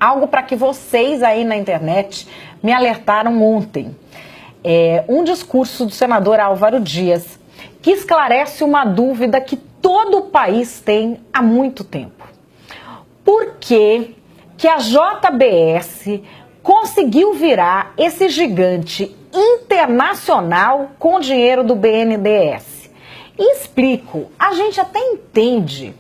algo para que vocês aí na internet me alertaram ontem. Um discurso do senador Álvaro Dias, que esclarece uma dúvida que todo o país tem há muito tempo. Por que a JBS conseguiu virar esse gigante internacional com o dinheiro do BNDES? E explico, a gente até entende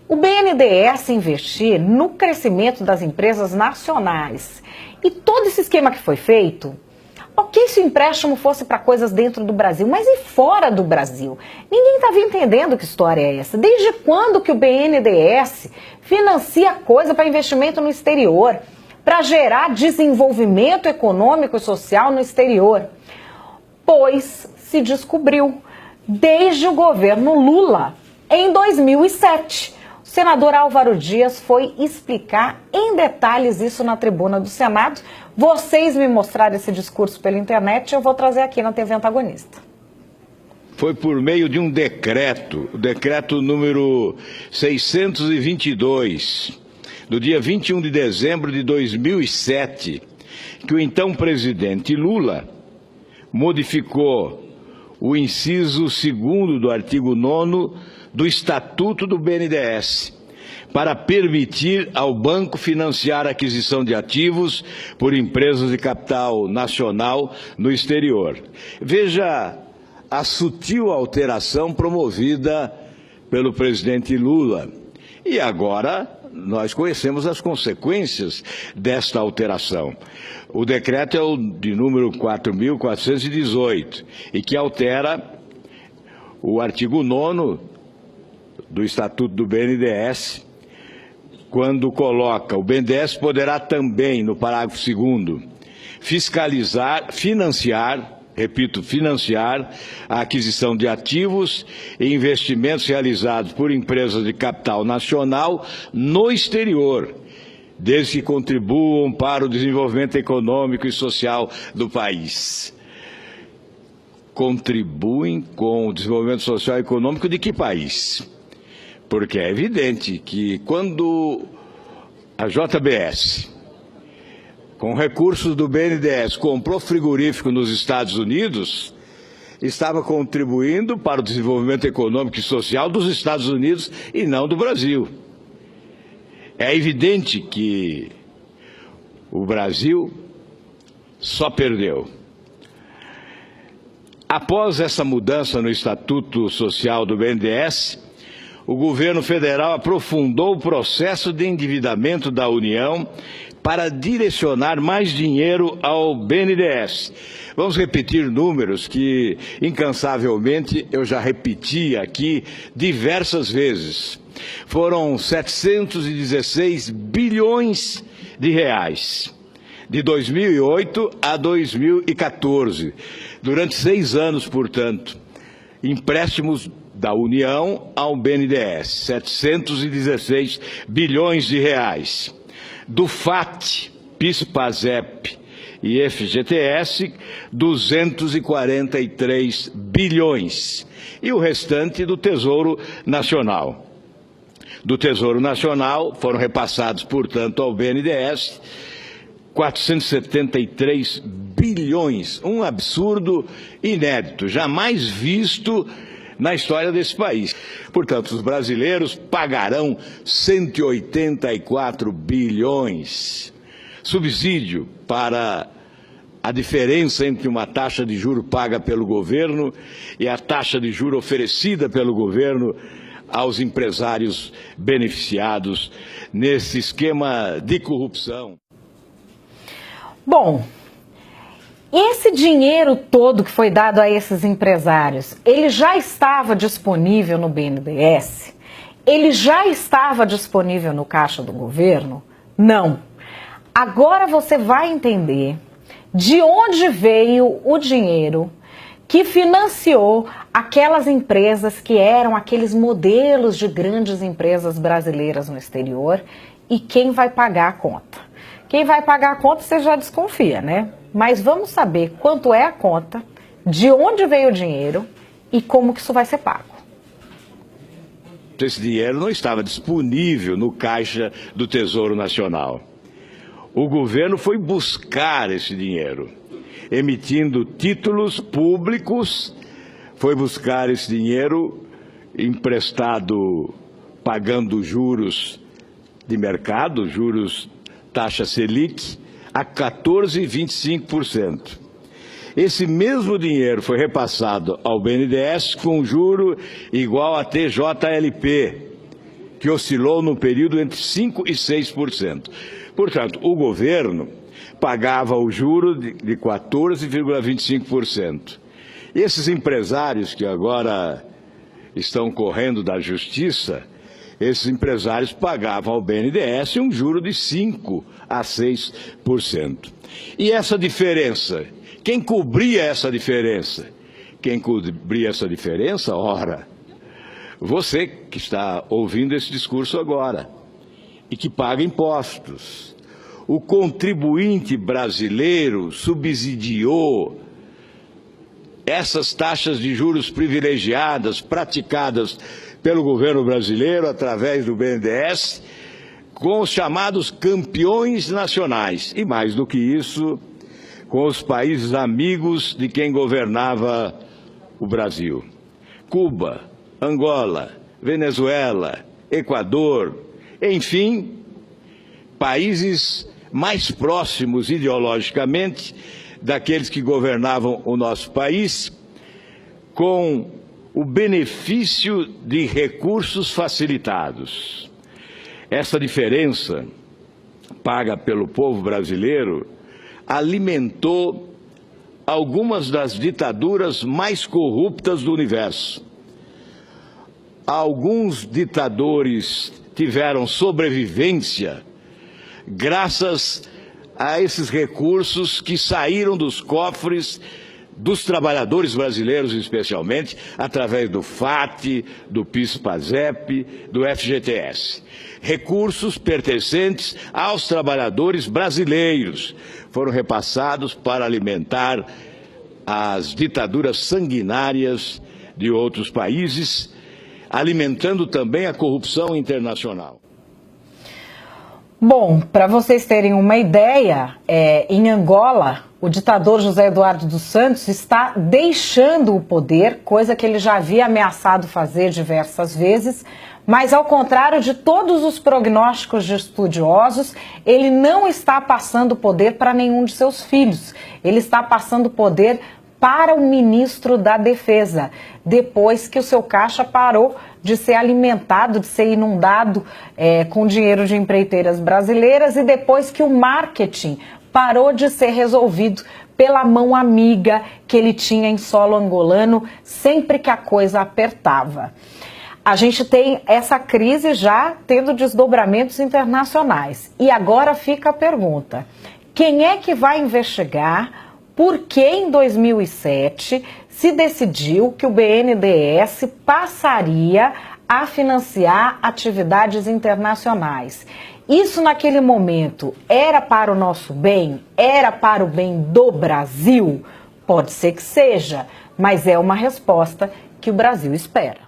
o BNDES investir no crescimento das empresas nacionais e todo esse esquema que foi feito. Ok, se o empréstimo fosse para coisas dentro do Brasil, mas e fora do Brasil? Ninguém estava entendendo que história é essa. Desde quando que o BNDES financia coisa para investimento no exterior, para gerar desenvolvimento econômico e social no exterior? Pois se descobriu, desde o governo Lula, em 2007. O senador Álvaro Dias foi explicar em detalhes isso na tribuna do Senado. Vocês me mostraram esse discurso pela internet e eu vou trazer aqui na TV Antagonista. Foi por meio de um decreto, o decreto número 622, do dia 21 de dezembro de 2007, que o então presidente Lula modificou o inciso 2º do artigo 9º do Estatuto do BNDES, para permitir ao banco financiar a aquisição de ativos por empresas de capital nacional no exterior. Veja a sutil alteração promovida pelo presidente Lula. E agora nós conhecemos as consequências desta alteração. O decreto é o de número 4.418 e que altera o artigo 9º do Estatuto do BNDES, quando coloca: o BNDES poderá também, no parágrafo 2º, financiar a aquisição de ativos e investimentos realizados por empresas de capital nacional no exterior, desde que contribuam para o desenvolvimento econômico e social do país. Contribuem com o desenvolvimento social e econômico de que país? Porque é evidente que quando a JBS, com recursos do BNDES, comprou frigorífico nos Estados Unidos, estava contribuindo para o desenvolvimento econômico e social dos Estados Unidos e não do Brasil. É evidente que o Brasil só perdeu. Após essa mudança no Estatuto Social do BNDES, o governo federal aprofundou o processo de endividamento da União para direcionar mais dinheiro ao BNDES. Vamos repetir números que, incansavelmente, eu já repeti aqui diversas vezes. Foram 716 bilhões de reais, de 2008 a 2014, durante 6 anos, portanto, empréstimos da União ao BNDES, 716 bilhões de reais. Do FAT, PIS, PASEP e FGTS, 243 bilhões. E o restante do Tesouro Nacional. Do Tesouro Nacional foram repassados, portanto, ao BNDES 473 bilhões, um absurdo inédito, jamais visto na história desse país. Portanto, os brasileiros pagarão 184 bilhões. Subsídio para a diferença entre uma taxa de juro paga pelo governo e a taxa de juro oferecida pelo governo aos empresários beneficiados nesse esquema de corrupção. Bom, esse dinheiro todo que foi dado a esses empresários, ele já estava disponível no BNDES? Ele já estava disponível no caixa do governo? Não. Agora você vai entender de onde veio o dinheiro que financiou aquelas empresas que eram aqueles modelos de grandes empresas brasileiras no exterior e quem vai pagar a conta. Quem vai pagar a conta você já desconfia, né? Mas vamos saber quanto é a conta, de onde veio o dinheiro e como que isso vai ser pago. Esse dinheiro não estava disponível no caixa do Tesouro Nacional. o governo foi buscar esse dinheiro, emitindo títulos públicos, foi buscar esse dinheiro emprestado, pagando juros de mercado, juros taxa Selic, a 14,25%. Esse mesmo dinheiro foi repassado ao BNDES com juro igual a TJLP, que oscilou no período entre 5% e 6%. Portanto, o governo pagava o juro de 14,25%. Esses empresários que agora estão correndo da justiça, esses empresários pagavam ao BNDES um juro de 5% a 6%. E essa diferença, quem cobria essa diferença? Quem cobria essa diferença? Ora, você que está ouvindo esse discurso agora e que paga impostos. O contribuinte brasileiro subsidiou essas taxas de juros privilegiadas praticadas pelo governo brasileiro através do BNDES com os chamados campeões nacionais. E mais do que isso, com os países amigos de quem governava o Brasil. Cuba, Angola, Venezuela, Equador, enfim, países mais próximos ideologicamente daqueles que governavam o nosso país, com o benefício de recursos facilitados. Essa diferença paga pelo povo brasileiro alimentou algumas das ditaduras mais corruptas do universo. Alguns ditadores tiveram sobrevivência graças a esses recursos que saíram dos cofres dos trabalhadores brasileiros, especialmente, através do FAT, do PIS/PASEP, do FGTS. Recursos pertencentes aos trabalhadores brasileiros foram repassados para alimentar as ditaduras sanguinárias de outros países, alimentando também a corrupção internacional. Bom, para vocês terem uma ideia, em Angola, o ditador José Eduardo dos Santos está deixando o poder, coisa que ele já havia ameaçado fazer diversas vezes, mas ao contrário de todos os prognósticos de estudiosos, ele não está passando o poder para nenhum de seus filhos. Ele está passando o poder para o ministro da Defesa, depois que o seu caixa parou de ser alimentado, de ser inundado com dinheiro de empreiteiras brasileiras e depois que o marketing parou de ser resolvido pela mão amiga que ele tinha em solo angolano sempre que a coisa apertava. A gente tem essa crise já tendo desdobramentos internacionais. E agora fica a pergunta: quem é que vai investigar por que em 2007 se decidiu que o BNDES passaria a financiar atividades internacionais? Isso naquele momento era para o nosso bem? Era para o bem do Brasil? Pode ser que seja, mas é uma resposta que o Brasil espera.